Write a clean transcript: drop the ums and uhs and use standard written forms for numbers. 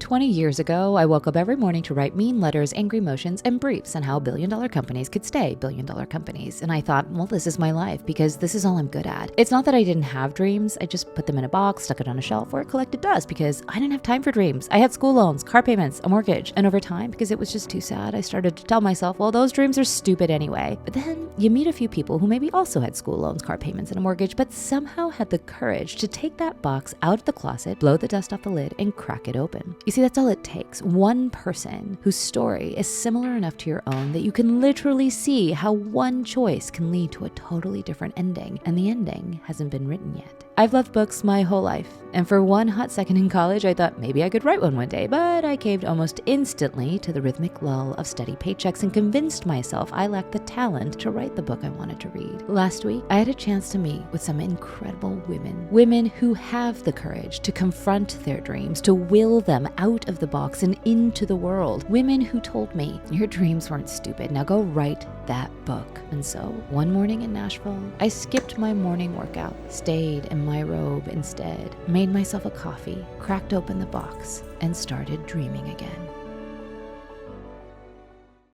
20 years ago, I woke up every morning to write mean letters, angry motions, and briefs on how billion-dollar companies could stay billion-dollar companies. And I thought, well, this is my life because this is all I'm good at. It's not that I didn't have dreams. I just put them in a box, stuck it on a shelf where it collected dust because I didn't have time for dreams. I had school loans, car payments, a mortgage. And over time, because it was just too sad, I started to tell myself, well, those dreams are stupid anyway. But then you meet a few people who maybe also had school loans, car payments, and a mortgage, but somehow had the courage to take that box out of the closet, blow the dust off the lid, and crack it open. You see, that's all it takes. One person whose story is similar enough to your own that you can literally see how one choice can lead to a totally different ending, and the ending hasn't been written yet. I've loved books my whole life, and for one hot second in college, I thought maybe I could write one day, but I caved almost instantly to the rhythmic lull of steady paychecks and convinced myself I lacked the talent to write the book I wanted to read. Last week, I had a chance to meet with some incredible women who have the courage to confront their dreams, to will them out of the box and into the world. Women who told me, your dreams weren't stupid, now go write that book. And so, one morning in Nashville, I skipped my morning workout, stayed in my robe instead, made myself a coffee, cracked open the box, and started dreaming again.